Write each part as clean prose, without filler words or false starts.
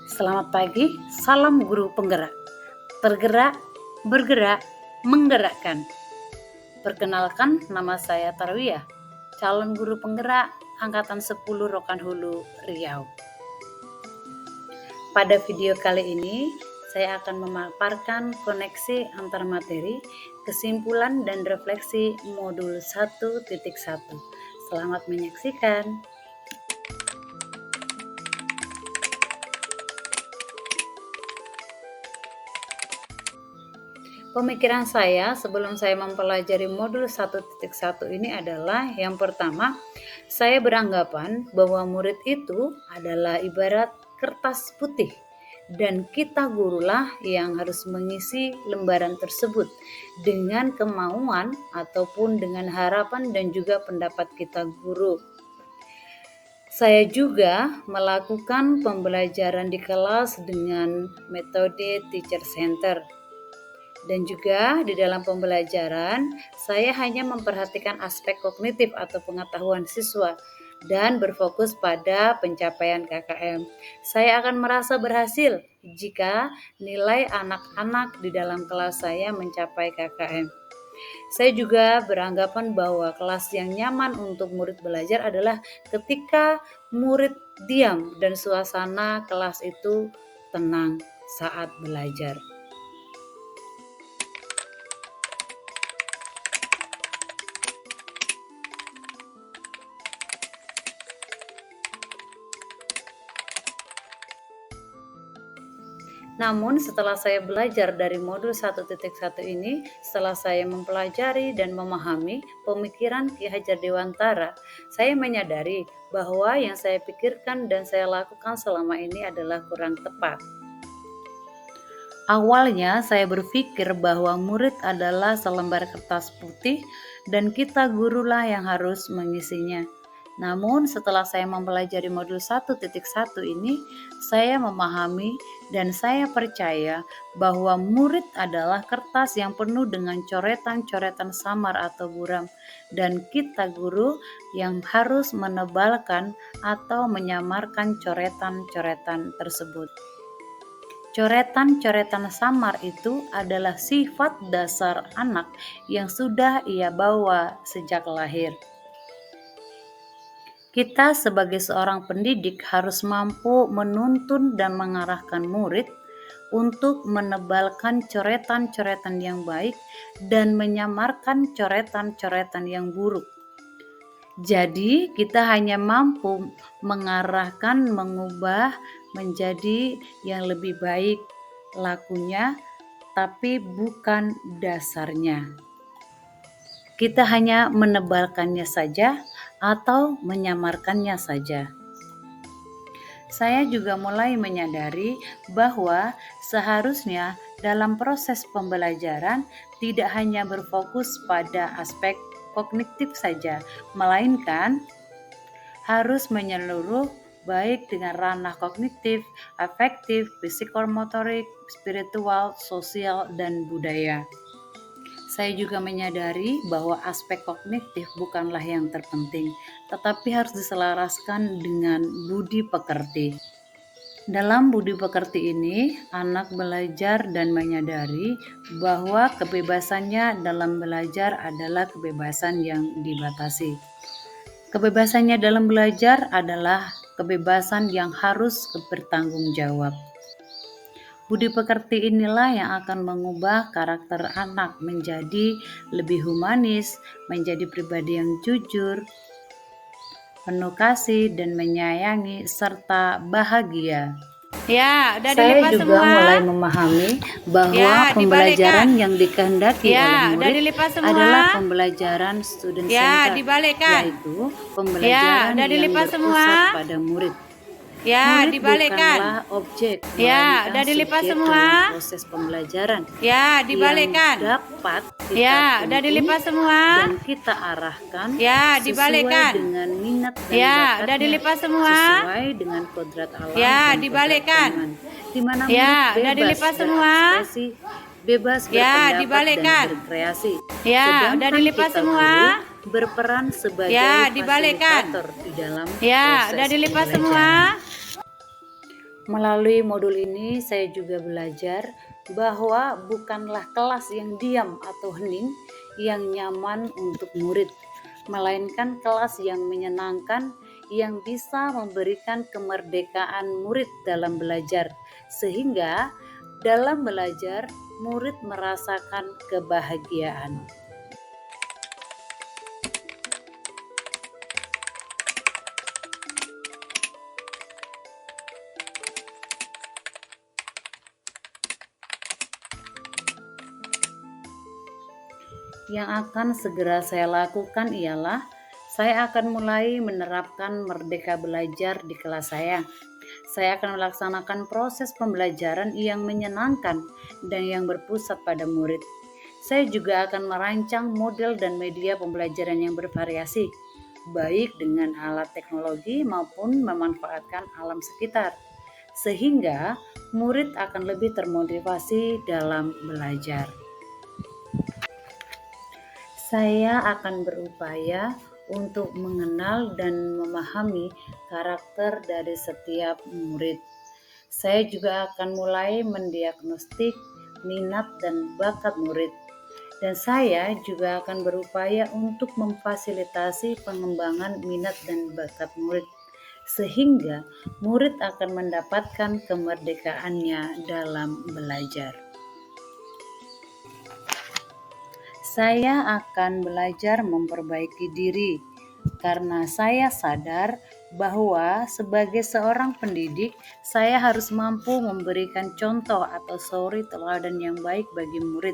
Selamat pagi, salam guru penggerak. Tergerak, bergerak, menggerakkan. Perkenalkan, nama saya Tarwiyah, calon guru penggerak Angkatan 10 Rokan Hulu, Riau. Pada video kali ini, saya akan memaparkan koneksi antar materi, kesimpulan dan refleksi modul 1.1. Selamat menyaksikan. Pemikiran saya sebelum saya mempelajari modul 1.1 ini adalah yang pertama, saya beranggapan bahwa murid itu adalah ibarat kertas putih dan kita gurulah yang harus mengisi lembaran tersebut dengan kemauan ataupun dengan harapan dan juga pendapat kita guru. Saya juga melakukan pembelajaran di kelas dengan metode teacher center. Dan juga di dalam pembelajaran, saya hanya memperhatikan aspek kognitif atau pengetahuan siswa dan berfokus pada pencapaian KKM. Saya akan merasa berhasil jika nilai anak-anak di dalam kelas saya mencapai KKM. Saya juga beranggapan bahwa kelas yang nyaman untuk murid belajar adalah ketika murid diam dan suasana kelas itu tenang saat belajar. Namun setelah saya belajar dari modul 1.1 ini, setelah saya mempelajari dan memahami pemikiran Ki Hajar Dewantara, saya menyadari bahwa yang saya pikirkan dan saya lakukan selama ini adalah kurang tepat. Awalnya saya berpikir bahwa murid adalah selembar kertas putih dan kita gurulah yang harus mengisinya. Namun setelah saya mempelajari modul 1.1 ini, saya memahami dan saya percaya bahwa murid adalah kertas yang penuh dengan coretan-coretan samar atau buram, dan kita guru yang harus menebalkan atau menyamarkan coretan-coretan tersebut. Coretan-coretan samar itu adalah sifat dasar anak yang sudah ia bawa sejak lahir. Kita sebagai seorang pendidik harus mampu menuntun dan mengarahkan murid untuk menebalkan coretan-coretan yang baik dan menyamarkan coretan-coretan yang buruk. Jadi kita hanya mampu mengarahkan, mengubah menjadi yang lebih baik lakunya, tapi bukan dasarnya. Kita hanya menebalkannya saja atau menyamarkannya saja. Saya juga mulai menyadari bahwa seharusnya dalam proses pembelajaran tidak hanya berfokus pada aspek kognitif saja, melainkan harus menyeluruh baik dengan ranah kognitif, afektif, psikomotorik, spiritual, sosial, dan budaya. Saya juga menyadari bahwa aspek kognitif bukanlah yang terpenting, tetapi harus diselaraskan dengan budi pekerti. Dalam budi pekerti ini, anak belajar dan menyadari bahwa kebebasannya dalam belajar adalah kebebasan yang dibatasi. Kebebasannya dalam belajar adalah kebebasan yang harus bertanggung jawab. Budi pekerti inilah yang akan mengubah karakter anak menjadi lebih humanis, menjadi pribadi yang jujur, penuh kasih dan menyayangi, serta bahagia. Ya, udah Saya dilipat juga semua. mulai memahami bahwa pembelajaran yang dikehendaki oleh udah murid dilipat semua. adalah pembelajaran student center, dibalikkan. yaitu pembelajaran udah yang dilipat berpusat semua. pada murid. Ya, Murid dibalikkan. bukanlah objek, Ya, melainkan udah dilipat subjek semua. dalam proses pembelajaran Ya, dibalikkan. yang dapat kita Ya, udah tuntun dilipat semua. dan kita arahkan Ya, dibalikkan. sesuai dengan minat dan Ya, bakatnya, udah dilipat semua. sesuai dengan kodrat alam Ya, dan dibalikkan. kodrat zaman, di mana Ya, murid udah bebas dilipat semua. berekspresi, bebas Ya, berpendapat dibalikkan. dan berkreasi. Ya, Sedangkan udah dilipat kita semua. guru berperan sebagai Ya, dibalikkan. fasilitator di dalam Ya, proses udah dilipat pembelajaran. semua. Melalui modul ini saya juga belajar bahwa bukanlah kelas yang diam atau hening yang nyaman untuk murid, melainkan kelas yang menyenangkan yang bisa memberikan kemerdekaan murid dalam belajar, sehingga dalam belajar murid merasakan kebahagiaan. Yang akan segera saya lakukan ialah saya akan mulai menerapkan merdeka belajar di kelas saya. Saya akan melaksanakan proses pembelajaran yang menyenangkan dan yang berpusat pada murid. Saya juga akan merancang model dan media pembelajaran yang bervariasi, baik dengan alat teknologi maupun memanfaatkan alam sekitar, sehingga murid akan lebih termotivasi dalam belajar. Saya akan berupaya untuk mengenal dan memahami karakter dari setiap murid. Saya juga akan mulai mendiagnostik minat dan bakat murid. Dan saya juga akan berupaya untuk memfasilitasi pengembangan minat dan bakat murid, sehingga murid akan mendapatkan kemerdekaannya dalam belajar. Saya akan belajar memperbaiki diri karena saya sadar bahwa sebagai seorang pendidik, saya harus mampu memberikan contoh atau suri teladan yang baik bagi murid,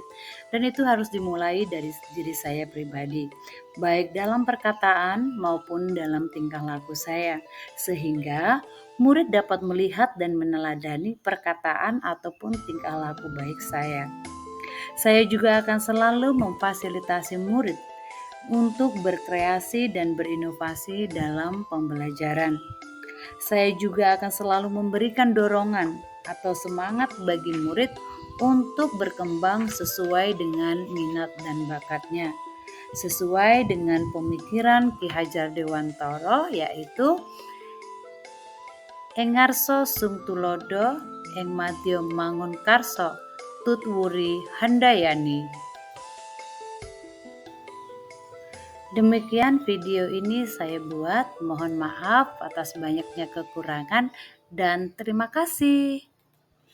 dan itu harus dimulai dari diri saya pribadi, baik dalam perkataan maupun dalam tingkah laku saya, sehingga murid dapat melihat dan meneladani perkataan ataupun tingkah laku baik saya. Saya juga akan selalu memfasilitasi murid untuk berkreasi dan berinovasi dalam pembelajaran. Saya juga akan selalu memberikan dorongan atau semangat bagi murid untuk berkembang sesuai dengan minat dan bakatnya, sesuai dengan pemikiran Ki Hajar Dewantara, yaitu Engarso sumtulodo eng madya mangun karso tutwuri handayani. Demikian video ini saya buat, mohon maaf atas banyaknya kekurangan dan terima kasih.